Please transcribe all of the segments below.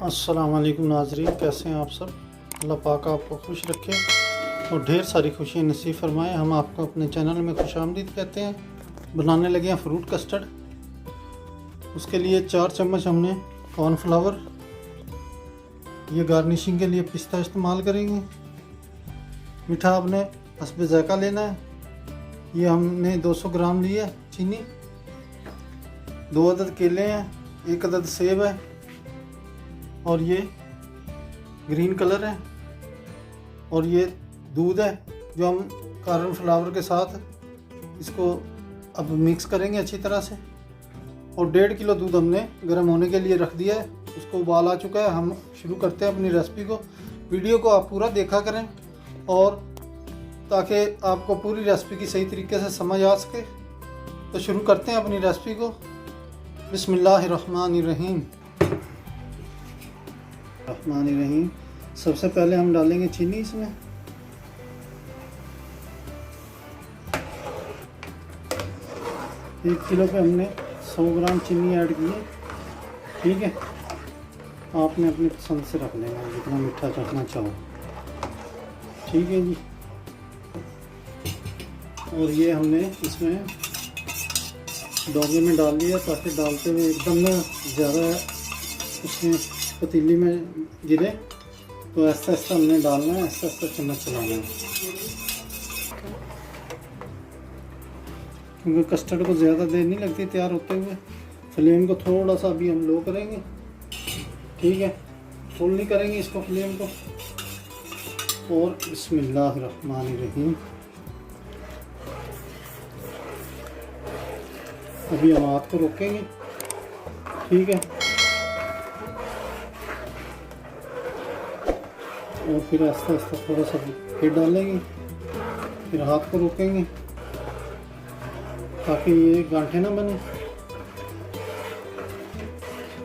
अस्सलाम वालेकुम नाजरीन, कैसे हैं आप सब। अल्लाह पाक आपको खुश रखे और ढेर सारी खुशियाँ नसीब फरमाएँ। हम आपको अपने चैनल में खुशामदीद कहते हैं। बनाने लगे हैं फ्रूट कस्टर्ड। उसके लिए 4 चम्मच हमने कॉर्नफ्लावर, ये गार्निशिंग के लिए पिस्ता इस्तेमाल करेंगे। मीठा आपने हस्बे ज़ायक़ा लेना है। ये हमने 200 ग्राम लिया चीनी, 2 अदद केले हैं, 1 अदद सेब है और ये ग्रीन कलर है और ये दूध है जो हम कॉर्नफ्लावर के साथ इसको अब मिक्स करेंगे अच्छी तरह से। और 1.5 किलो दूध हमने गर्म होने के लिए रख दिया है, उसको उबाल आ चुका है। हम शुरू करते हैं अपनी रेसिपी को। वीडियो को आप पूरा देखा करें और ताकि आपको पूरी रेसिपी की सही तरीके से समझ आ सके। तो शुरू करते हैं अपनी रेसिपी को। बिस्मिल्लाहिर्रहमानिर्रहीम। सबसे पहले हम डालेंगे चीनी इसमें। एक किलो पे हमने 100 ग्राम चीनी ऐड की है। ठीक है, आपने अपनी पसंद से रख लेना है जितना मीठा रखना चाहो। ठीक है जी। और ये हमने इसमें डोंगे में डाल दिया ताकि डालते हुए एकदम ना ज़्यादा उसमें पतीली में गिरे। तो ऐसा ऐसा हमने डालना है, ऐसा ऐसा चम्मच चलाना है, क्योंकि कस्टर्ड को ज़्यादा देर नहीं लगती तैयार होते हुए। फ्लेम को थोड़ा सा अभी हम लो करेंगे। ठीक है, फुल नहीं करेंगे इसको फ्लेम को। और बिस्मिल्लाहिर्रहमानिर्रहीम। अभी हम हाथ को रोकेंगे। ठीक है, और फिर आस्ता आस्ता थोड़ा सा फिर डालेंगे, फिर हाथ को रोकेंगे ताकि ये गांठें ना बने।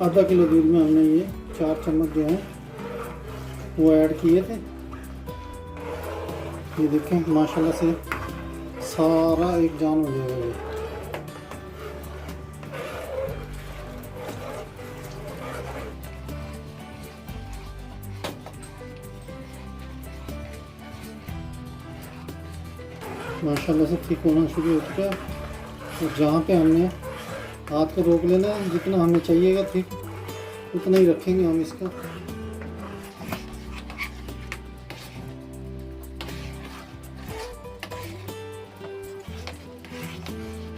आधा किलो दूध में हमने ये 4 चम्मच जो हैं वो ऐड किए थे। ये देखें माशाल्लाह से सारा एक जान हो जाएगा ये। माशाल्लाह से ठीक होना शुरू हो चुका है। और जहाँ पे हमने हाथ को रोक लेना है, जितना हमें चाहिएगा ठीक उतना ही रखेंगे हम इसका।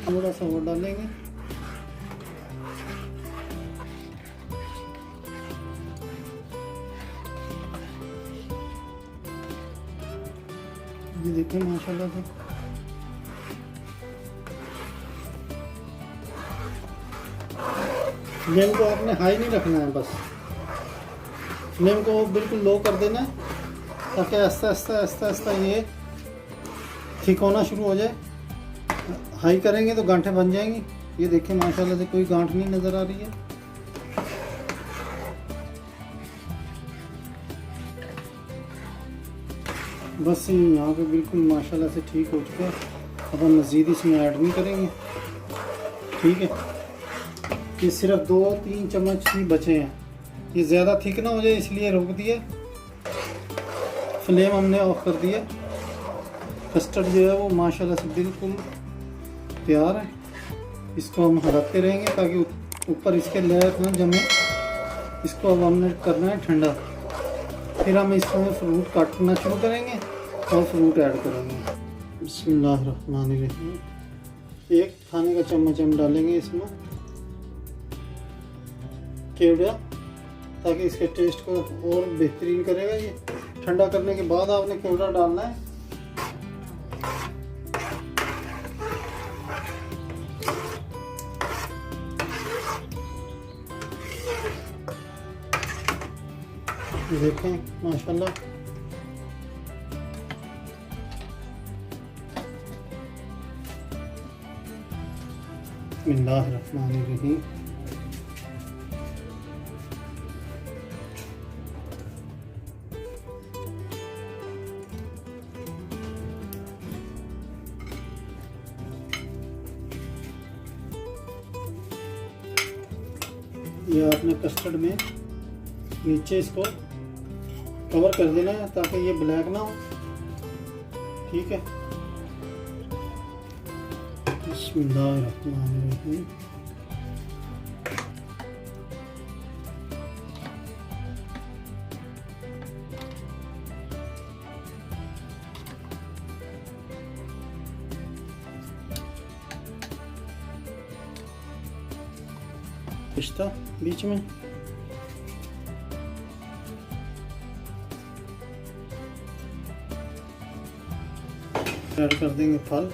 थोड़ा सा और डालेंगे। ये देखिए माशाल्लाह से फ्लेम को आपने हाई नहीं रखना है, बस फ्लेम को बिल्कुल लो कर देना है ताकि आस्ता आस्ता आस्ता आस्ता ये ठीक होना शुरू हो जाए। हाई करेंगे तो गांठें बन जाएंगी। ये देखिए माशाल्लाह से कोई गांठ नहीं नज़र आ रही है। बस यहाँ पे बिल्कुल माशाल्लाह से ठीक हो चुका है। अब हम मज़ीद इसमें ऐड नहीं करेंगे। ठीक है, ये सिर्फ 2-3 चम्मच ही बचे हैं। ये ज़्यादा थिक ना हो जाए इसलिए रोक दिया। फ्लेम हमने ऑफ कर दिया। कस्टर्ड जो है वो माशाल्लाह से बिल्कुल तैयार है। इसको हम हटाते रहेंगे ताकि ऊपर इसके लेयर ना जमे। इसको अब हमने करना है ठंडा। फिर हम इसमें फ्रूट काटना शुरू करेंगे और फ्रूट ऐड करेंगे। बिस्मिल्लाहिर्रहमानिर्रहीम। 1 खाने का चम्मच हम डालेंगे इसमें केवड़ा, ताकि इसके टेस्ट को और बेहतरीन करेगा। ये ठंडा करने के बाद आपने केवड़ा डालना है। देखें माशाल्लाह बिस्मिल्लाहिर्रहमानिर्रहीम। ये आपने कस्टर्ड में नीचे इसको कवर कर देना है ताकि ये ब्लैक ना हो। ठीक है, बिस्मिल्लाहिर्रहमानिर्रहीम। पिस्ता बीच में, ऐड कर देंगे फल।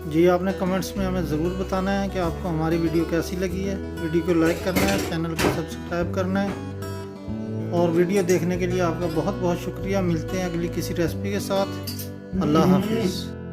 जी, आपने कमेंट्स में हमें ज़रूर बताना है कि आपको हमारी वीडियो कैसी लगी है। वीडियो को लाइक करना है, चैनल को सब्सक्राइब करना है और वीडियो देखने के लिए आपका बहुत बहुत शुक्रिया। मिलते हैं अगली किसी रेसिपी के साथ। अल्लाह हाफिज़।